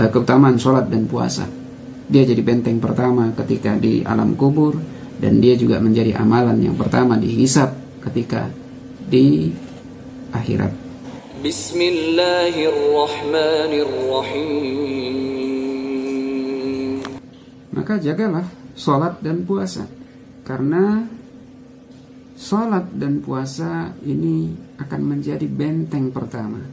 keutamaan sholat dan puasa. Dia jadi benteng pertama ketika di alam kubur, dan dia juga menjadi amalan yang pertama dihisab ketika di akhirat. Bismillahirrahmanirrahim. Maka jagalah sholat dan puasa, karena sholat dan puasa ini akan menjadi benteng pertama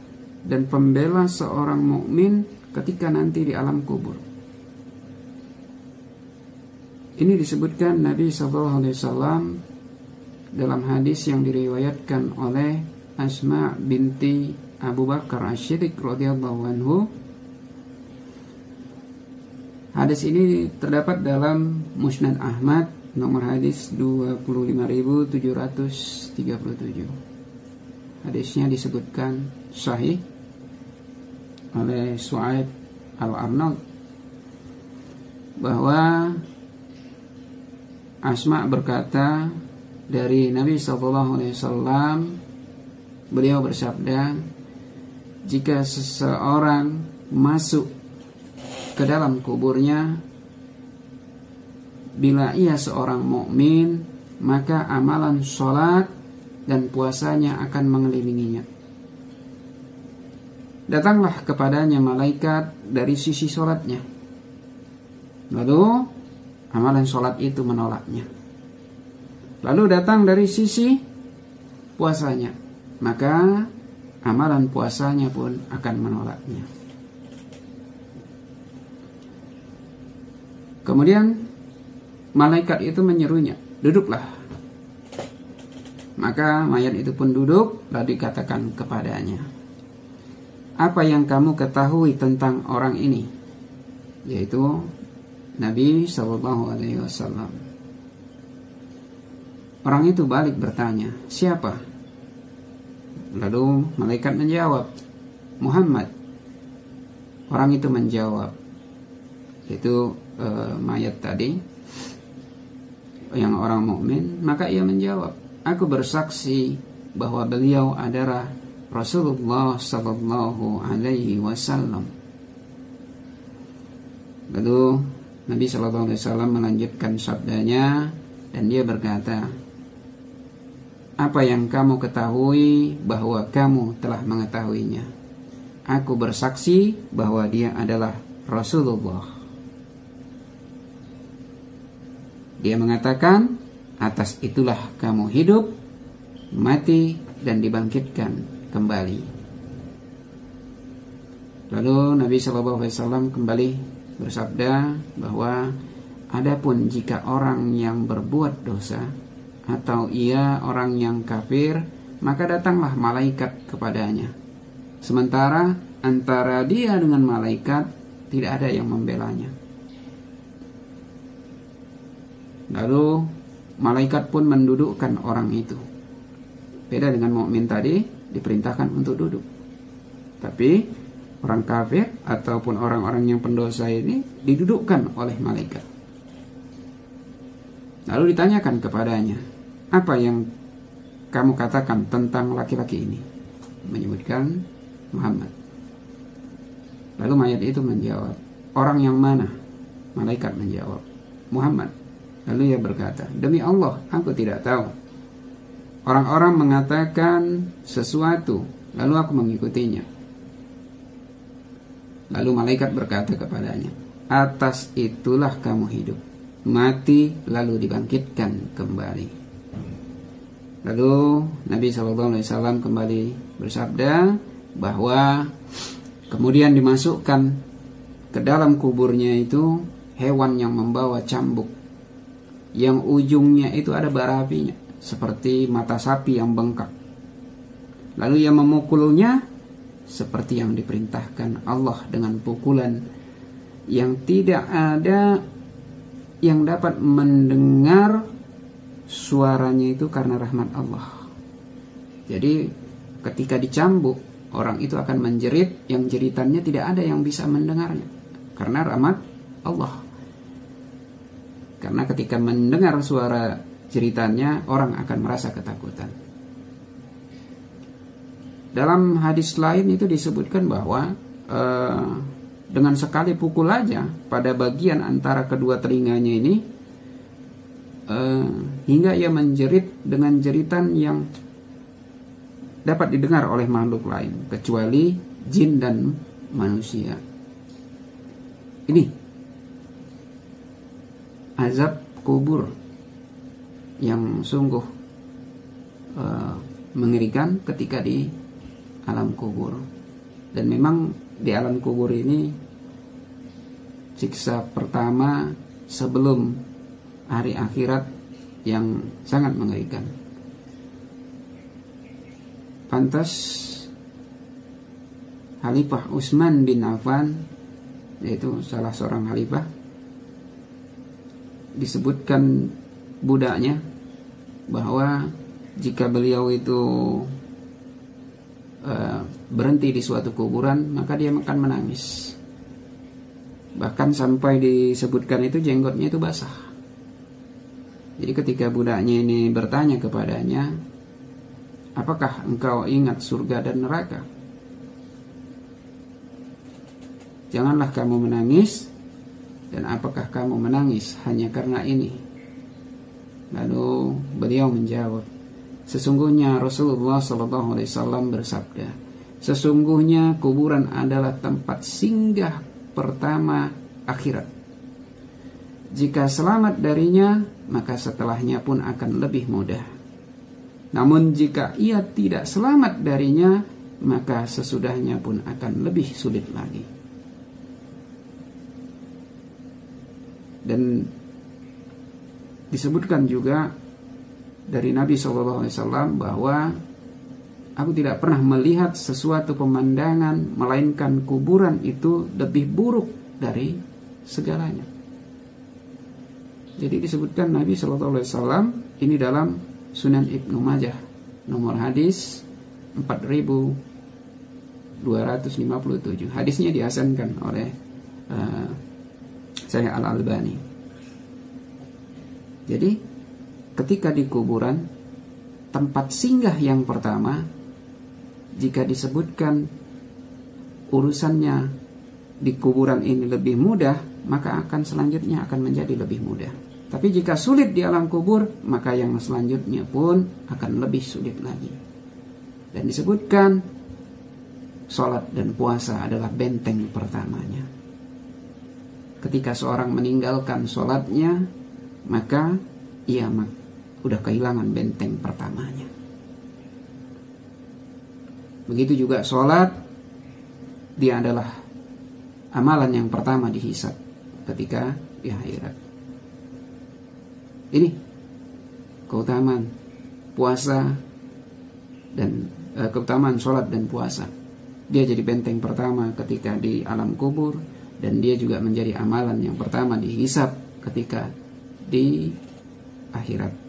dan pembela seorang mukmin ketika nanti di alam kubur. Ini disebutkan Nabi SAW dalam hadis yang diriwayatkan oleh Asma binti Abu Bakar Asy-Siddiq radhiyallahu anhu. Hadis ini terdapat dalam Musnad Ahmad nomor hadis 25.737. Hadisnya disebutkan sahih oleh Su'aib Al-Arnaud bahwa Asma berkata dari Nabi SAW, beliau bersabda, jika seseorang masuk ke dalam kuburnya, bila ia seorang mukmin, maka amalan sholat dan puasanya akan mengelilinginya. Datanglah kepadanya malaikat dari sisi sholatnya, lalu amalan sholat itu menolaknya. Lalu datang dari sisi puasanya, maka amalan puasanya pun akan menolaknya. Kemudian malaikat itu menyerunya, duduklah. Maka mayat itu pun duduk, lalu dikatakan kepadanya, apa yang kamu ketahui tentang orang ini? Yaitu Nabi SAW. Orang itu balik bertanya, siapa? Lalu malaikat menjawab, Muhammad. Orang itu menjawab, yaitu mayat tadi, yang orang mukmin. Maka ia menjawab, aku bersaksi bahwa beliau adalah Rasulullah Sallallahu Alaihi Wasallam. Lalu Nabi Sallallahu Alaihi Wasallam melanjutkan sabdanya, dan dia berkata, apa yang kamu ketahui bahwa kamu telah mengetahuinya? Aku bersaksi bahwa dia adalah Rasulullah. Dia mengatakan, atas itulah kamu hidup, mati, dan dibangkitkan kembali. Lalu Nabi Sallallahu Alaihi Wasallam kembali bersabda bahwa adapun jika orang yang berbuat dosa atau ia orang yang kafir, maka datanglah malaikat kepadanya, sementara antara dia dengan malaikat tidak ada yang membelanya. Lalu malaikat pun mendudukkan orang itu. Beda dengan mukmin tadi, diperintahkan untuk duduk. Tapi orang kafir ataupun orang-orang yang pendosa ini didudukkan oleh malaikat. Lalu ditanyakan kepadanya, apa yang kamu katakan tentang laki-laki ini? Menyebutkan Muhammad. Lalu mayat itu menjawab, orang yang mana? Malaikat menjawab, Muhammad. Lalu ia berkata, demi Allah, aku tidak tahu. Orang-orang mengatakan sesuatu, lalu aku mengikutinya. Lalu malaikat berkata kepadanya, atas itulah kamu hidup, mati, lalu dibangkitkan kembali. Lalu Nabi SAW kembali bersabda bahwa kemudian dimasukkan ke dalam kuburnya itu hewan yang membawa cambuk, yang ujungnya itu ada bara apinya, seperti mata sapi yang bengkak. Lalu ia memukulnya seperti yang diperintahkan Allah, dengan pukulan yang tidak ada yang dapat mendengar suaranya itu karena rahmat Allah. Jadi ketika dicambuk, orang itu akan menjerit, yang jeritannya tidak ada yang bisa mendengarnya karena rahmat Allah. Karena ketika mendengar suara jeritannya, orang akan merasa ketakutan. Dalam hadis lain itu disebutkan bahwa dengan sekali pukul aja pada bagian antara kedua telinganya ini, hingga ia menjerit dengan jeritan yang dapat didengar oleh makhluk lain kecuali jin dan manusia. Ini azab kubur yang sungguh mengerikan ketika di alam kubur. Dan memang di alam kubur ini siksa pertama sebelum hari akhirat yang sangat mengerikan. Pantas Khalifah Utsman bin Affan, yaitu salah seorang khalifah, disebutkan budaknya bahwa jika beliau itu berhenti di suatu kuburan, maka dia akan menangis. Bahkan sampai disebutkan itu jenggotnya itu basah. Jadi ketika budaknya ini bertanya kepadanya, apakah engkau ingat surga dan neraka? Janganlah kamu menangis. Dan apakah kamu menangis hanya karena ini? Lalu beliau menjawab, sesungguhnya Rasulullah SAW bersabda, sesungguhnya kuburan adalah tempat singgah pertama akhirat. Jika selamat darinya, maka setelahnya pun akan lebih mudah. Namun jika ia tidak selamat darinya, maka sesudahnya pun akan lebih sulit lagi. Dan disebutkan juga dari Nabi SAW bahwa aku tidak pernah melihat sesuatu pemandangan melainkan kuburan itu lebih buruk dari segalanya. Jadi disebutkan Nabi SAW ini dalam Sunan Ibnu Majah, nomor hadis 4257. Hadisnya dihasankan oleh Syekh Al-Albani. Jadi ketika di kuburan, tempat singgah yang pertama, jika disebutkan urusannya di kuburan ini lebih mudah, maka akan selanjutnya akan menjadi lebih mudah. Tapi jika sulit di alam kubur, maka yang selanjutnya pun akan lebih sulit lagi. Dan disebutkan sholat dan puasa adalah benteng pertamanya. Ketika seorang meninggalkan sholatnya, maka ia sudah kehilangan benteng pertamanya. Begitu juga sholat, dia adalah amalan yang pertama dihisab ketika di akhirat. Ini keutamaan puasa dan keutamaan sholat dan puasa. Dia jadi benteng pertama ketika di alam kubur, dan dia juga menjadi amalan yang pertama dihisab ketika di akhirat.